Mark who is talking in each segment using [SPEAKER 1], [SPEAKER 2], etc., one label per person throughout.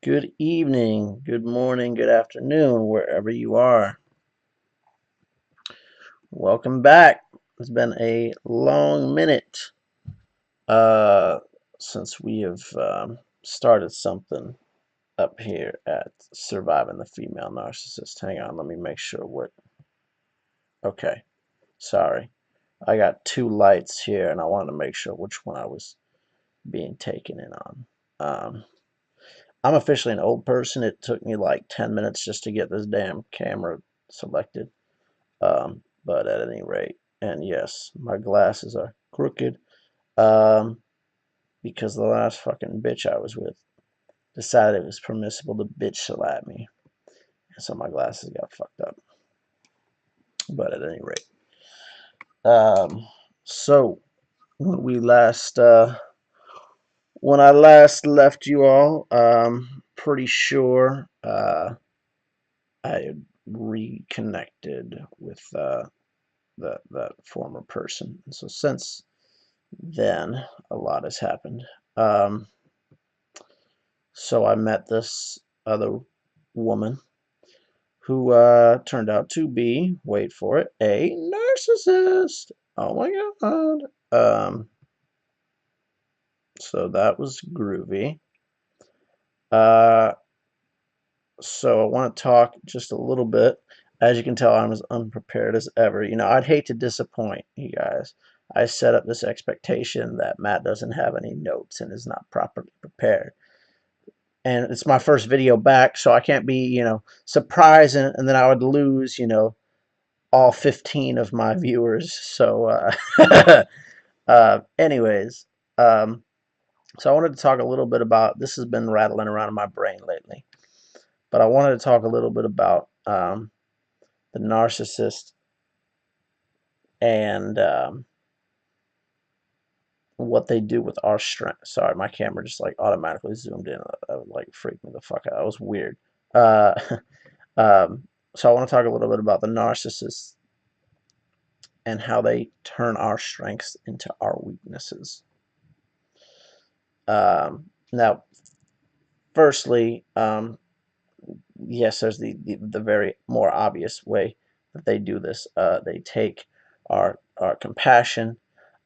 [SPEAKER 1] Good evening, good morning, good afternoon, wherever you are. Welcome back. It's been a long minute uh, since we have started something up here at Surviving the Female Narcissist. Hang on, let me make sure what. Okay, sorry. I got two lights here and I wanted to make sure which one I was being taken in on. I'm officially an old person. It took me like 10 minutes just to get this damn camera selected. But at any rate, and yes, my glasses are crooked. Um, because the last fucking bitch I was with decided it was permissible to bitch slap me. And so my glasses got fucked up. But at any rate. Um, so when we last when I last left you all, pretty sure I had reconnected with that former person. And so since then, a lot has happened. Um, so I met this other woman who turned out to be, wait for it, a narcissist. Oh my god. So that was groovy. Uh, so I want to talk just a little bit. As you can tell, I'm as unprepared as ever. I'd hate to disappoint you guys. I set up this expectation that Matt doesn't have any notes and is not properly prepared. And it's my first video back, so I can't be, surprised, and then I would lose, all 15 of my viewers. So, anyways, um, so I wanted to talk a little bit about this. Has been rattling around in my brain lately, but I wanted to talk a little bit about the narcissist and what they do with our strength. Sorry, my camera just like automatically zoomed in. That would like freak me the fuck out. That was weird. Uh, um, so I want to talk a little bit about the narcissists and how they turn our strengths into our weaknesses. Now, firstly, yes, there's the very more obvious way that they do this. They take our compassion,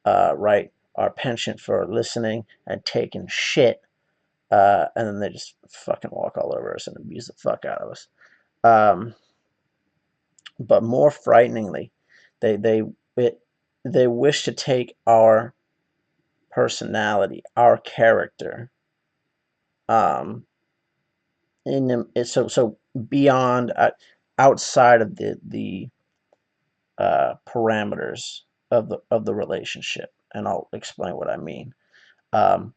[SPEAKER 1] right, our penchant for listening and taking shit, and then they just fucking walk all over us and abuse the fuck out of us. Um, but more frighteningly, they they it, they wish to take our personality, our character, um, in them. So beyond, outside of the parameters of the relationship, and I'll explain what I mean. Um,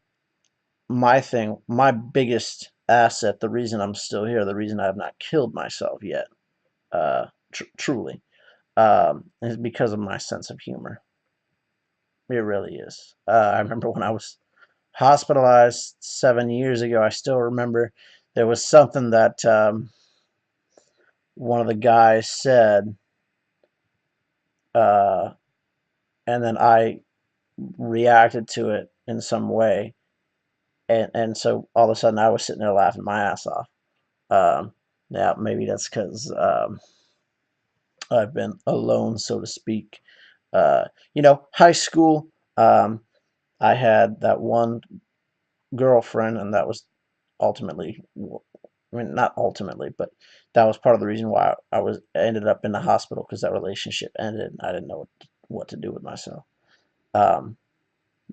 [SPEAKER 1] my biggest asset, the reason I'm still here, the reason I have not killed myself yet, truly, is because of my sense of humor. It really is. I remember when I was hospitalized 7 years ago. I still remember there was something that one of the guys said, uh, and then I reacted to it in some way, and so all of a sudden I was sitting there laughing my ass off. Now maybe that's because I've been alone, so to speak. High school. I had that one girlfriend, and that was ultimately, I mean, not ultimately, but that was part of the reason why I ended up in the hospital, because that relationship ended and I didn't know what to do with myself. Um,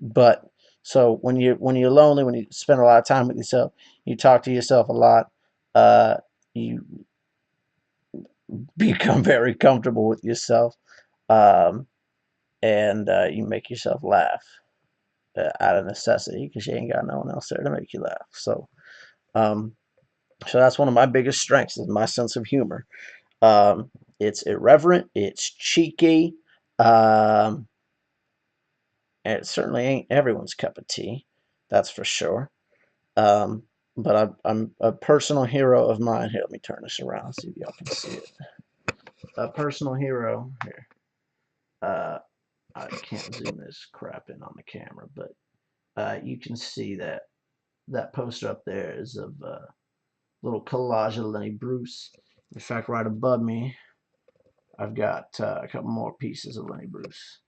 [SPEAKER 1] but so when you're lonely, when you spend a lot of time with yourself, you talk to yourself a lot. You become very comfortable with yourself, um, and you make yourself laugh out of necessity, because you ain't got no one else there to make you laugh. Um, so that's one of my biggest strengths, is my sense of humor. It's irreverent, it's cheeky, um, and it certainly ain't everyone's cup of tea, that's for sure. Um, but I'm a personal hero of mine. Here, let me turn this around, see if y'all can see it. A personal hero here. Uh, I can't zoom this crap in on the camera, but you can see that poster up there is of little collage of Lenny Bruce. In fact, right above me, I've got a couple more pieces of Lenny Bruce.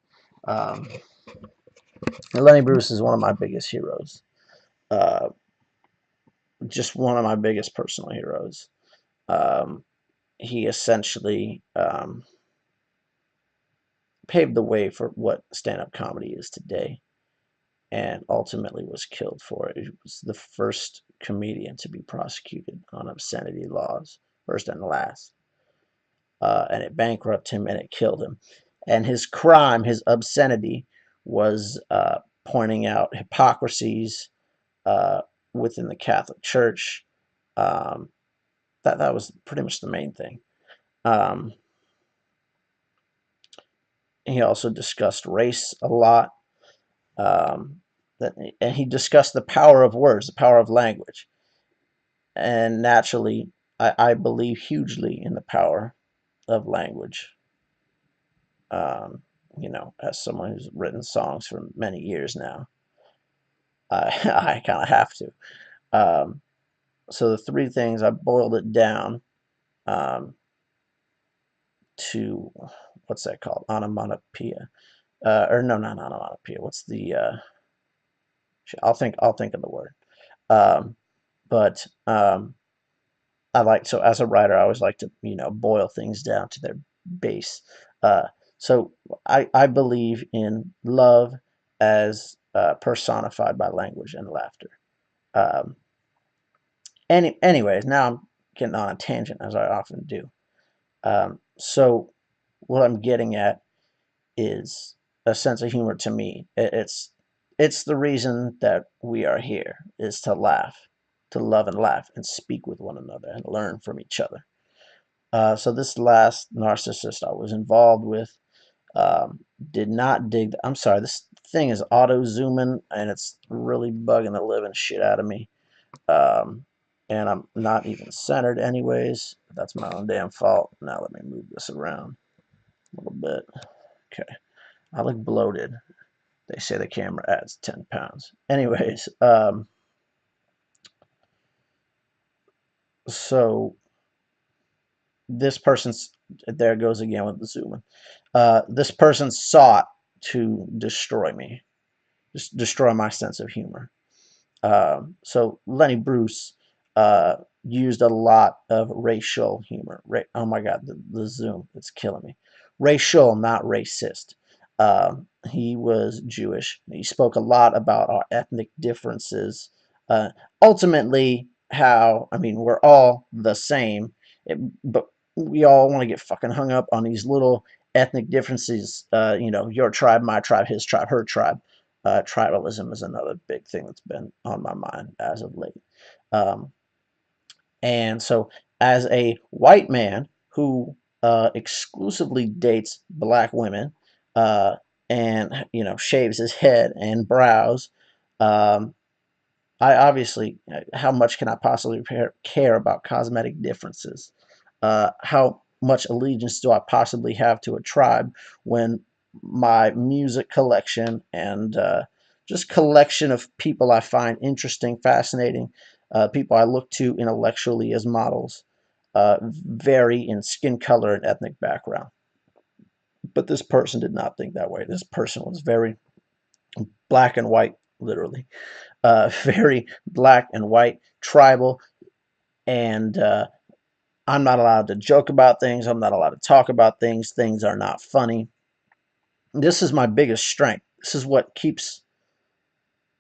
[SPEAKER 1] Um, and Lenny Bruce is one of my biggest heroes. Uh, just one of my biggest personal heroes. Um, he essentially paved the way for what stand-up comedy is today, and ultimately was killed for it. He was the first comedian to be prosecuted on obscenity laws, first and last. And it bankrupted him and it killed him. And his crime, his obscenity, was pointing out hypocrisies uh, within the Catholic Church. Um, that was pretty much the main thing. Um, he also discussed race a lot. Um, and he discussed the power of words, the power of language. And naturally, I believe hugely in the power of language. Um, as someone who's written songs for many years now, I kind of have to. Um, so the three things, I boiled it down um, to, what's that called? Onomatopoeia. Or no, not onomatopoeia. What's the I'll think of the word. Um, but so as a writer, I always like to, boil things down to their base. Uh, so I believe in love as personified by language and laughter. Um, anyways, now I'm getting on a tangent as I often do. So what I'm getting at is a sense of humor to me. It's the reason that we are here, is to laugh, to love and laugh and speak with one another and learn from each other. So this last narcissist I was involved with um, did not dig. I'm sorry, this thing is auto zooming and it's really bugging the living shit out of me. Um, and I'm not even centered anyways. That's my own damn fault. Now let me move this around a little bit. Okay. I look bloated. They say the camera adds 10 pounds. Anyways, so this person's, there it goes again with the zooming. This person sought to destroy me, just destroy my sense of humor. So Lenny Bruce uh, used a lot of racial humor. Oh my God, the zoom, it's killing me. Racial, not racist. He was Jewish. He spoke a lot about our ethnic differences. Uh, Ultimately, I mean, we're all the same, but we all want to get fucking hung up on these little ethnic differences. Your tribe, my tribe, his tribe, her tribe. Tribalism is another big thing that's been on my mind as of late. Um, and so, as a white man who exclusively dates black women and shaves his head and brows, um, I obviously, how much can I possibly care about cosmetic differences? How much allegiance do I possibly have to a tribe when my music collection and just collection of people I find interesting, fascinating, people I look to intellectually as models, vary in skin color and ethnic background? But this person did not think that way. This person was very black and white, literally. Very black and white, tribal, and I'm not allowed to joke about things. I'm not allowed to talk about things. Things are not funny. This is my biggest strength. This is what keeps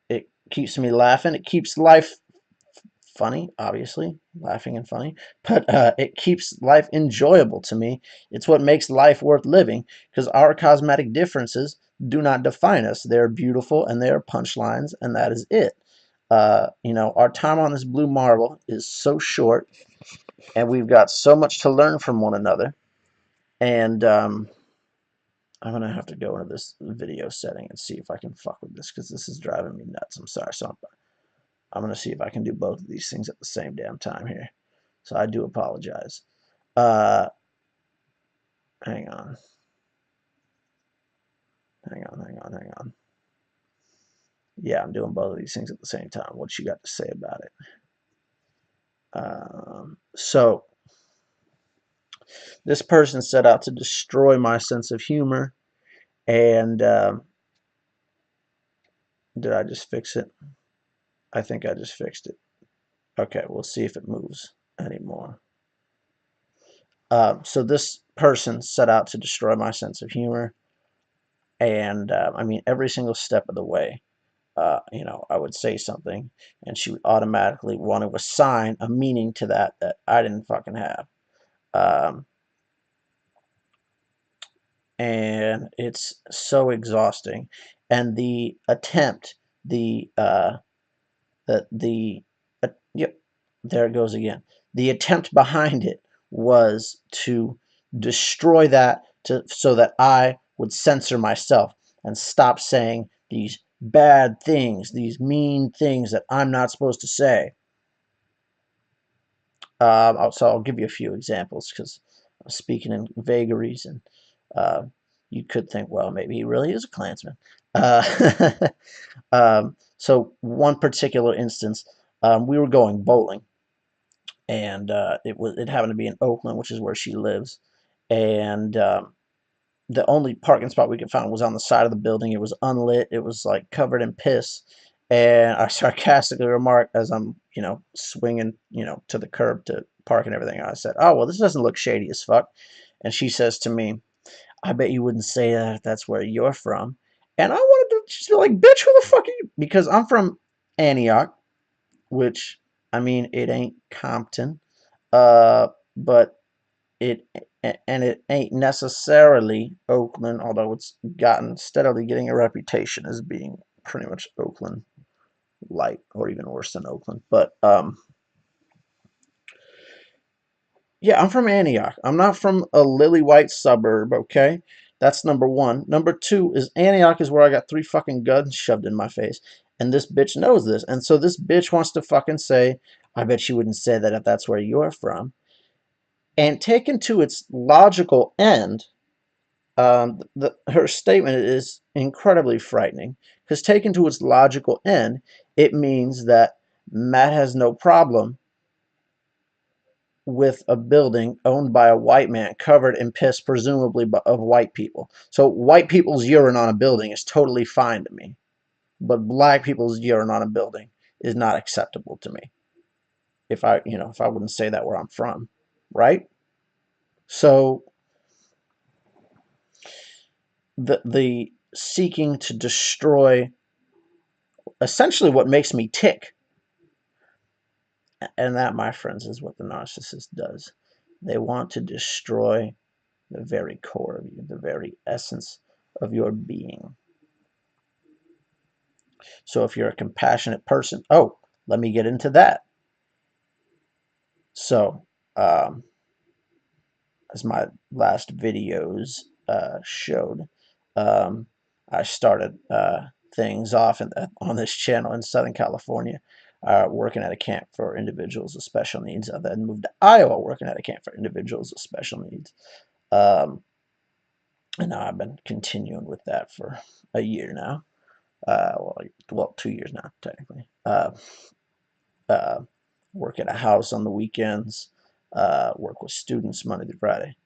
[SPEAKER 1] me laughing. It keeps life funny, obviously, laughing and funny, but it keeps life enjoyable to me. It's what makes life worth living, because our cosmetic differences do not define us. They're beautiful and they're punchlines, and that is it. Our time on this blue marble is so short, and we've got so much to learn from one another. And I'm gonna have to go into this video setting and see if I can fuck with this, because this is driving me nuts. I'm sorry. So I'm gonna see if I can do both of these things at the same damn time here. So I do apologize. Uh, hang on. Hang on. Yeah, I'm doing both of these things at the same time. What you got to say about it? So this person set out to destroy my sense of humor, and did I just fix it? I think I just fixed it. Okay, we'll see if it moves anymore. So this person set out to destroy my sense of humor, and I mean every single step of the way. I would say something, and she would automatically want to assign a meaning to that I didn't fucking have. Um, and it's so exhausting. And the attempt, the yep, there it goes again. The attempt behind it was to destroy that, so that I would censor myself and stop saying these bad things, these mean things that I'm not supposed to say. So I'll give you a few examples, because I'm speaking in vagaries, and uh, you could think, well, maybe he really is a Klansman. Uh, so one particular instance, we were going bowling, and it happened to be in Oakland, which is where she lives, and the only parking spot we could find was on the side of the building. It was unlit. It was like covered in piss. And I sarcastically remarked, as I'm, swinging, to the curb to park and everything. I said, "Oh, well, this doesn't look shady as fuck." And she says to me, "I bet you wouldn't say that if that's where you're from." And I wanted to just be like, "Bitch, who the fuck are you?" Because I'm from Antioch, which, I mean, it ain't Compton, but it and it ain't necessarily Oakland, although it's gotten steadily getting a reputation as being pretty much Oakland light, or even worse than Oakland. But yeah, I'm from Antioch. I'm not from a lily white suburb, okay? That's number one. Number two is Antioch is where I got 3 fucking guns shoved in my face. And this bitch knows this. And so this bitch wants to fucking say, "I bet you wouldn't say that if that's where you're from." And taken to its logical end, her statement is incredibly frightening, because taken to its logical end, it means that Matt has no problem with a building owned by a white man covered in piss, presumably of white people. So white people's urine on a building is totally fine to me, but black people's urine on a building is not acceptable to me. If I wouldn't say that where I'm from, right? So the seeking to destroy essentially what makes me tick. And that, my friends, is what the narcissist does. They want to destroy the very core of you, the very essence of your being. So if you're a compassionate person, oh, let me get into that. So, as my last videos showed, um, I started things off on this channel in Southern California, working at a camp for individuals with special needs. I then moved to Iowa, working at a camp for individuals with special needs. Um, and now I've been continuing with that for a year now. Well, 2 years now, technically. Uh, Work at a house on the weekends. Work with students Monday through Friday.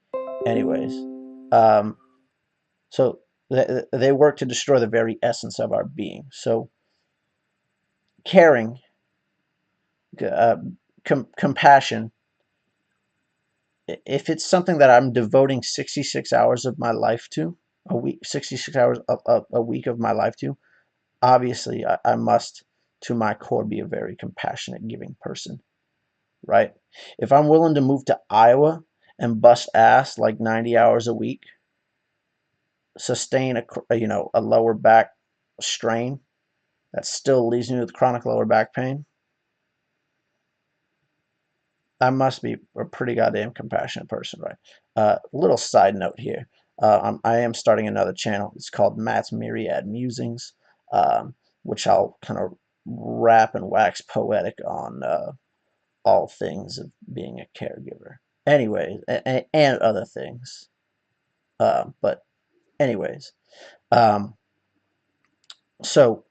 [SPEAKER 1] Anyways, um, so they work to destroy the very essence of our being. So caring, uh, compassion. If it's something that I'm devoting 66 hours of my life to, a week, 66 hours a week of my life to, obviously I must, to my core, be a very compassionate, giving person, right? If I'm willing to move to Iowa and bust ass like 90 hours a week, sustain a lower back strain that still leaves me with chronic lower back pain, I must be a pretty goddamn compassionate person, right? Little side note here. I am starting another channel. It's called Matt's Myriad Musings, which I'll kind of rap and wax poetic on all things of being a caregiver. Anyways, and other things. But anyways, um, so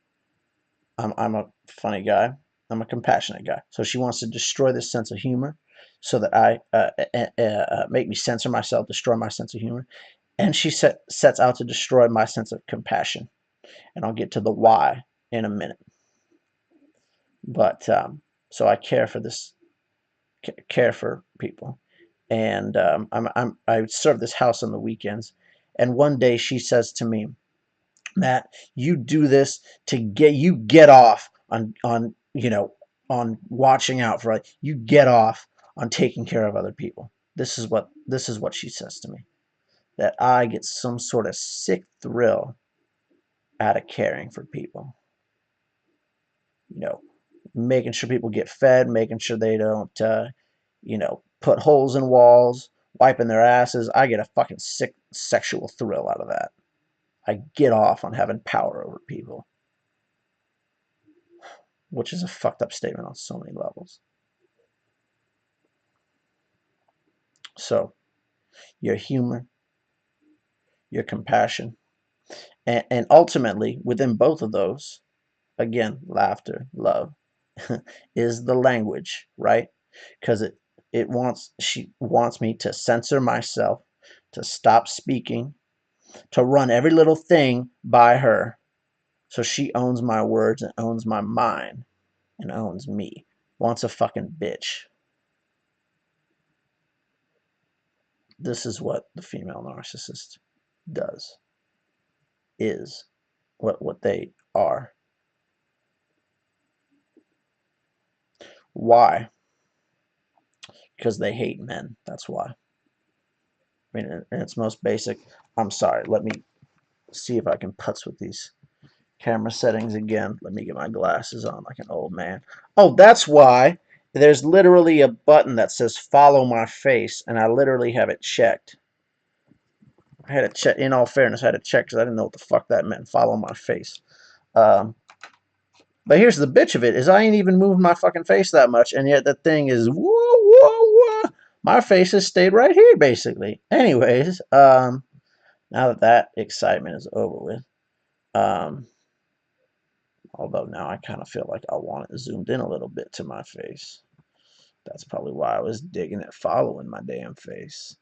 [SPEAKER 1] I'm a funny guy. I'm a compassionate guy. So she wants to destroy this sense of humor so that I make me censor myself, destroy my sense of humor. And she sets out to destroy my sense of compassion. And I'll get to the why in a minute. But so I care for care for people. And I serve this house on the weekends. And one day she says to me, Matt, you do this to get off on on watching out for you get off on taking care of other people. This is what she says to me, that I get some sort of sick thrill out of caring for people. You know, making sure people get fed, making sure they don't put holes in walls, wiping their asses. I get a fucking sick sexual thrill out of that. I get off on having power over people, which is a fucked up statement on so many levels. So, your humor, your compassion, and ultimately, within both of those, again, laughter, love, is the language, right? Because she wants me to censor myself, to stop speaking, to run every little thing by her. So she owns my words and owns my mind and owns me. Wants a fucking bitch. This is what the female narcissist does, is what they are. Why? Because they hate men. That's why. I mean, in its most basic. I'm sorry. Let me see if I can putz with these camera settings again. Let me get my glasses on like an old man. Oh, that's why. There's literally a button that says follow my face, and I literally have it checked. I had to check, in all fairness, I had to check because I didn't know what the fuck that meant, follow my face. Um, but here's the bitch of it, is I ain't even moved my fucking face that much, and yet that thing is, whoa, whoa, whoa. My face has stayed right here, basically. Anyways, now that excitement is over with, although now I kind of feel like I want it zoomed in a little bit to my face. That's probably why I was digging at following my damn face.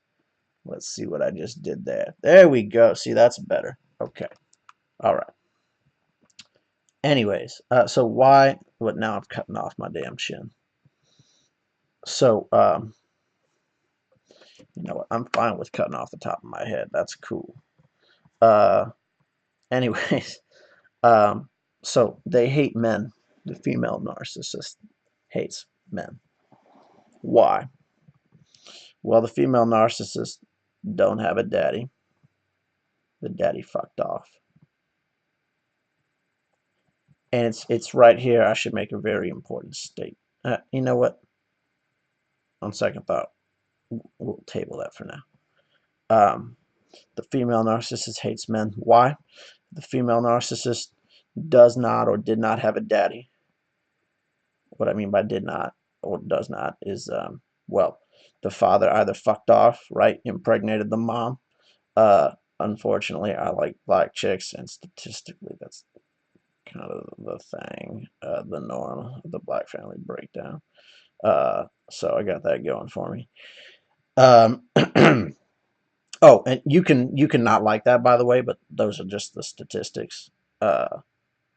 [SPEAKER 1] Let's see what I just did there. There we go. See, that's better. Okay. All right. Anyways, so why? What now? I'm cutting off my damn chin. So, you know what? I'm fine with cutting off the top of my head. That's cool. Uh, anyways, um, so they hate men. The female narcissist hates men. Why? Well, the female narcissist don't have a daddy. The daddy fucked off. And it's right here. I should make a very important statement. You know what? On second thought, we'll table that for now. The female narcissist hates men. Why? The female narcissist does not or did not have a daddy. What I mean by did not or does not is, well, the father either fucked off, right, impregnated the mom. Unfortunately, I like black chicks, and statistically, that's kind of the thing, the norm, the black family breakdown. So I got that going for me. Um, oh, and you can not like that, by the way, but those are just the statistics.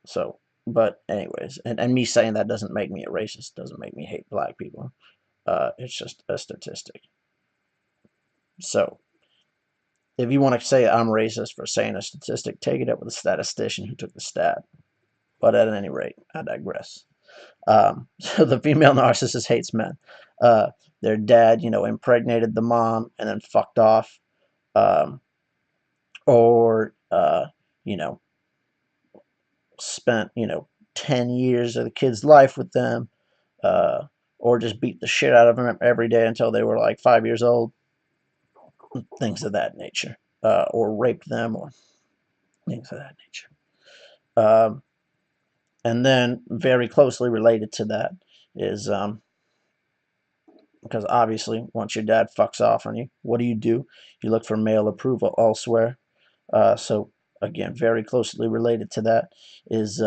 [SPEAKER 1] So, but anyways, and me saying that doesn't make me a racist, doesn't make me hate black people. It's just a statistic. So, if you want to say I'm racist for saying a statistic, take it up with a statistician who took the stat. But at any rate, I digress. So the female narcissist hates men. Their dad, impregnated the mom and then fucked off. Or, you know, spent, 10 years of the kid's life with them. Or just beat the shit out of them every day until they were like 5 years old. Things of that nature. Or raped them or things of that nature. And then very closely related to that is because obviously once your dad fucks off on you, what do? You look for male approval elsewhere. So again, very closely related to that is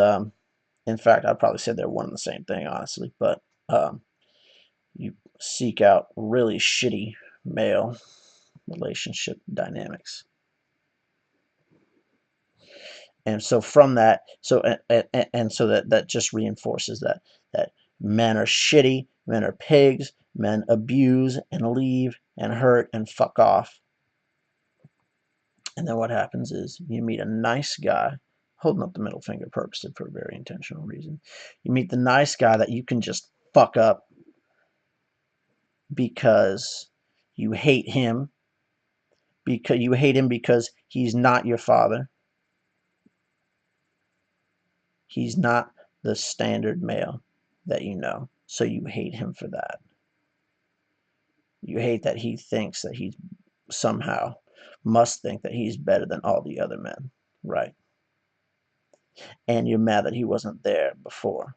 [SPEAKER 1] In fact, I'd probably say they're one and the same thing, honestly. But you seek out really shitty male relationship dynamics. And so from that, so that just reinforces that men are shitty, men are pigs, men abuse and leave and hurt and fuck off. And then what happens is you meet a nice guy, holding up the middle finger purposely for a very intentional reason. You meet the nice guy that you can just fuck up because you hate him, because he's not your father. He's not the standard male that you know, so you hate him for that. You hate that he thinks that he somehow must think that he's better than all the other men, right? And you're mad that he wasn't there before.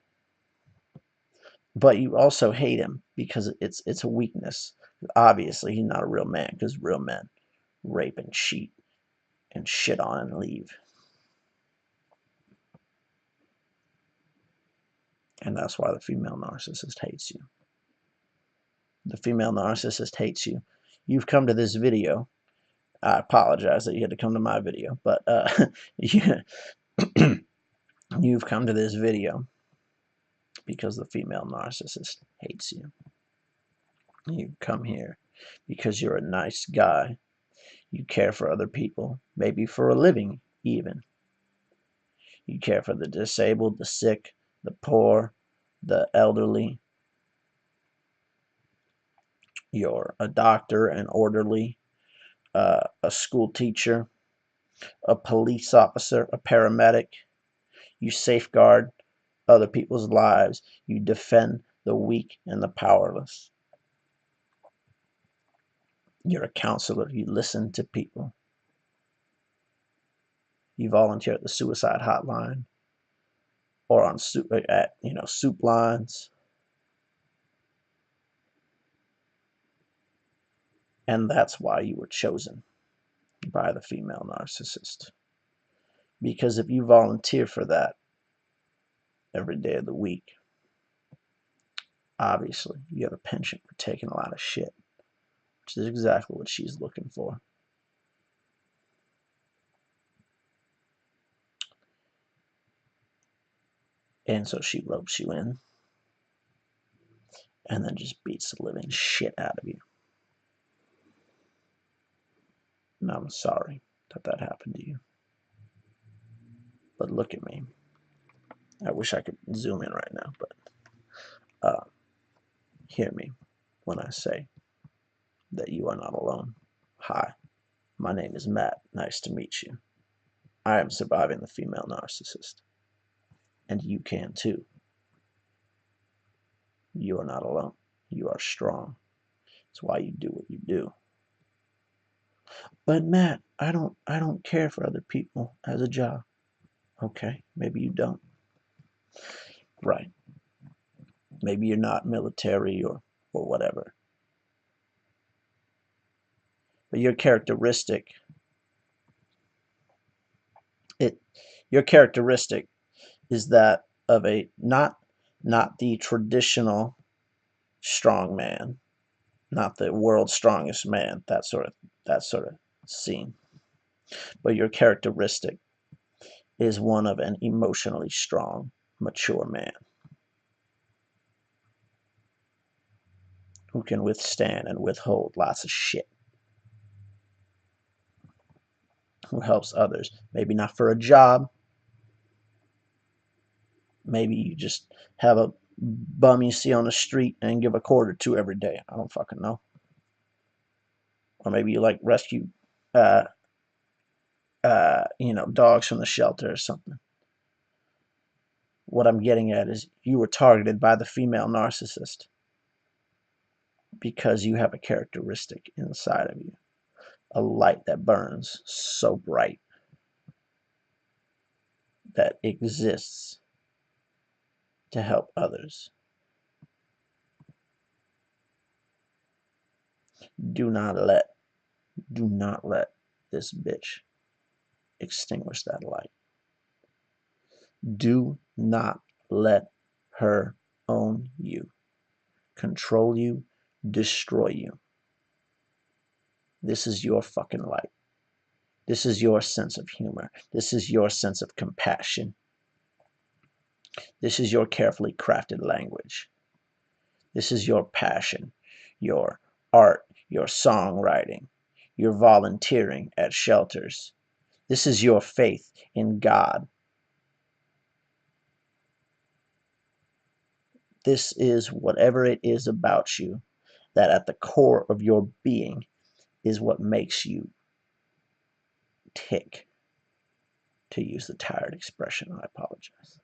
[SPEAKER 1] But you also hate him because it's a weakness. Obviously, he's not a real man, because real men rape and cheat and shit on and leave. And that's why the female narcissist hates you. The female narcissist hates you. You've come to this video. I apologize that you had to come to my video, but you've come to this video because the female narcissist hates you. You come here because you're a nice guy. You care for other people, maybe for a living even. You care for the disabled, the sick, the poor, the elderly. You're a doctor, an orderly, a school teacher, a police officer, a paramedic. You safeguard other people's lives. You defend the weak and the powerless. You're a counselor. You listen to people. You volunteer at the suicide hotline or on soup lines. And that's why you were chosen by the female narcissist. Because if you volunteer for that every day of the week, obviously you have a penchant for taking a lot of shit, which is exactly what she's looking for. And so she ropes you in and then just beats the living shit out of you. And I'm sorry that that happened to you. But look at me. I wish I could zoom in right now, but hear me when I say that you are not alone. Hi, my name is Matt. Nice to meet you. I am surviving the female narcissist. And you can too. You are not alone. You are strong. It's why you do what you do. But Matt, I don't care for other people as a job. Okay, maybe you don't. Right. Maybe you're not military or whatever. But your characteristic is that of a not the traditional strong man, not the world's strongest man, that sort of scene. But your characteristic is one of an emotionally strong, mature man who can withstand and withhold lots of shit, who helps others. Maybe not for a job. Maybe you just have a bum you see on the street and give a quarter to every day. I don't fucking know. Or maybe you like rescue, dogs from the shelter or something. What I'm getting at is you were targeted by the female narcissist because you have a characteristic inside of you, a light that burns so bright that exists to help others. Do not let this bitch extinguish that light. Do not let her own you, control you, destroy you. This is your fucking light. This is your sense of humor. This is your sense of compassion. This is your carefully crafted language. This is your passion, your art, your songwriting, your volunteering at shelters. This is your faith in God. This is whatever it is about you that at the core of your being is what makes you tick, to use the tired expression. I apologize.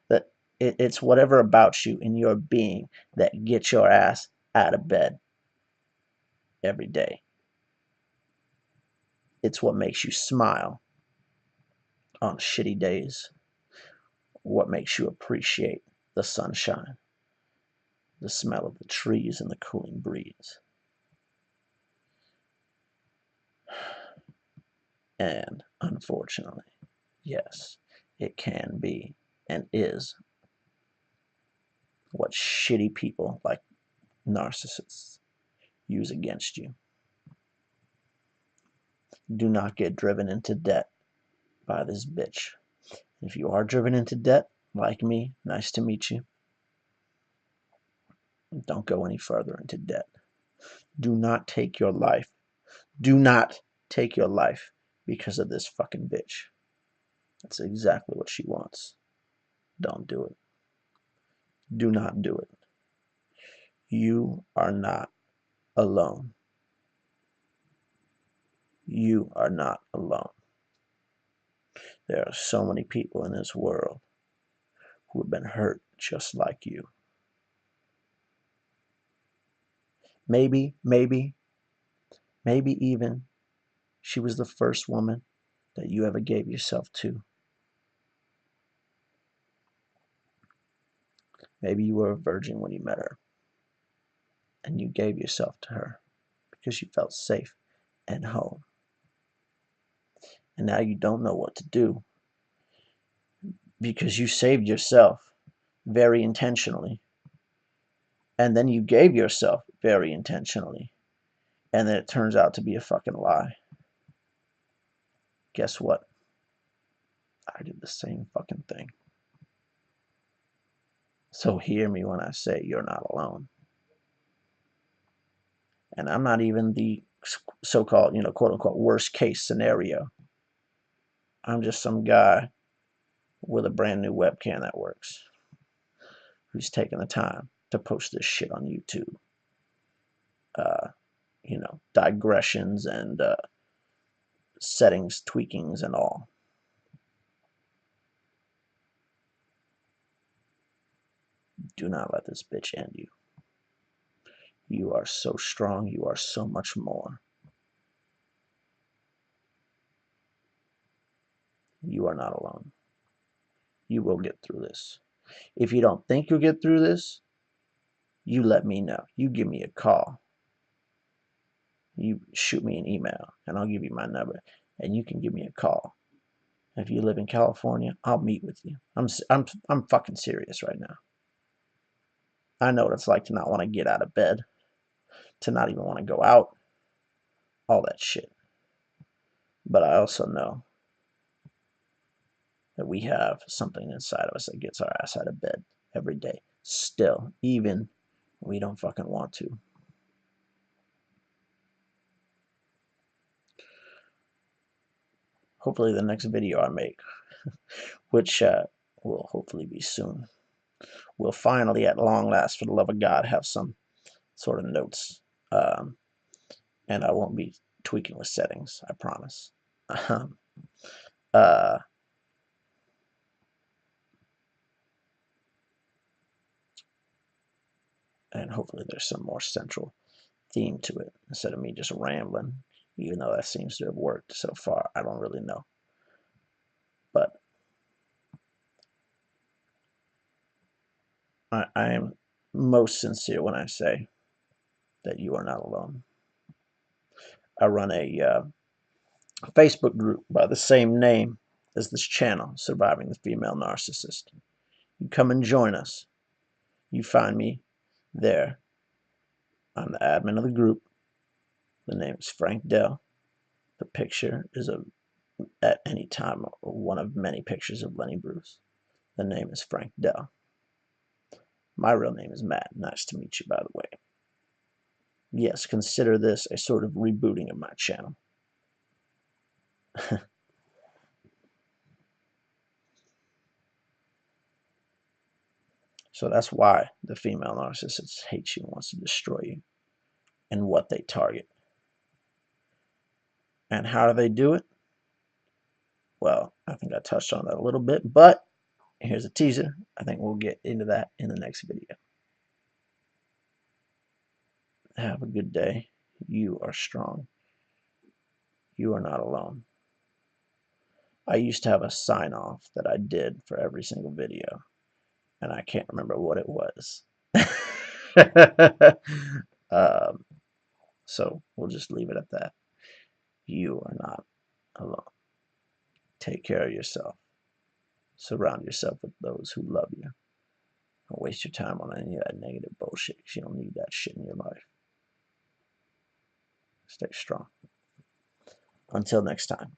[SPEAKER 1] That it's whatever about you in your being that gets your ass out of bed every day. It's what makes you smile on shitty days, what makes you appreciate the sunshine, the smell of the trees and the cooling breeze. And unfortunately, yes, it can be and is what shitty people like narcissists use against you. Do not get driven into debt by this bitch. If you are driven into debt, like me, nice to meet you. Don't go any further into debt. Do not take your life. Do not take your life because of this fucking bitch. That's exactly what she wants. Don't do it. Do not do it. You are not alone. You are not alone. There are so many people in this world who have been hurt just like you. Maybe even she was the first woman that you ever gave yourself to. Maybe you were a virgin when you met her, and you gave yourself to her because you felt safe and home. And now you don't know what to do because you saved yourself very intentionally, and then you gave yourself very intentionally, and then it turns out to be a fucking lie. Guess what? I did the same fucking thing. So hear me when I say you're not alone. And I'm not even the so-called, quote unquote, worst case scenario. I'm just some guy with a brand new webcam that works, who's taking the time to post this shit on YouTube. Digressions and settings tweakings and all. Do not let this bitch end you. You are so strong. You are so much more. You are not alone. You will get through this. If you don't think you'll get through this, you let me know. You give me a call. You shoot me an email, and I'll give you my number, and you can give me a call. If you live in California, I'll meet with you. I'm fucking serious right now. I know what it's like to not want to get out of bed, to not even want to go out, all that shit. But I also know that we have something inside of us that gets our ass out of bed every day. Still, even when we don't fucking want to. Hopefully the next video I make, which will hopefully be soon, will finally, at long last, for the love of God, have some sort of notes. And I won't be tweaking with settings, I promise. And hopefully there's some more central theme to it instead of me just rambling, even though that seems to have worked so far. I don't really know. But I am most sincere when I say that you are not alone. I run a Facebook group by the same name as this channel, Surviving the Female Narcissist. You come and join us. You find me there. I'm the admin of the group. The name is Frank Dell. The picture is at any time one of many pictures of Lenny Bruce. The name is Frank Dell. My real name is Matt. Nice to meet you, by the way. Yes, consider this a sort of rebooting of my channel. So that's why the female narcissist hates you and wants to destroy you, and what they target. And how do they do it? Well, I think I touched on that a little bit, but here's a teaser. I think we'll get into that in the next video. Have a good day. You are strong. You are not alone. I used to have a sign off that I did for every single video, and I can't remember what it was. So we'll just leave it at that. You are not alone. Take care of yourself. Surround yourself with those who love you. Don't waste your time on any of that negative bullshit, because you don't need that shit in your life. Stay strong. Until next time.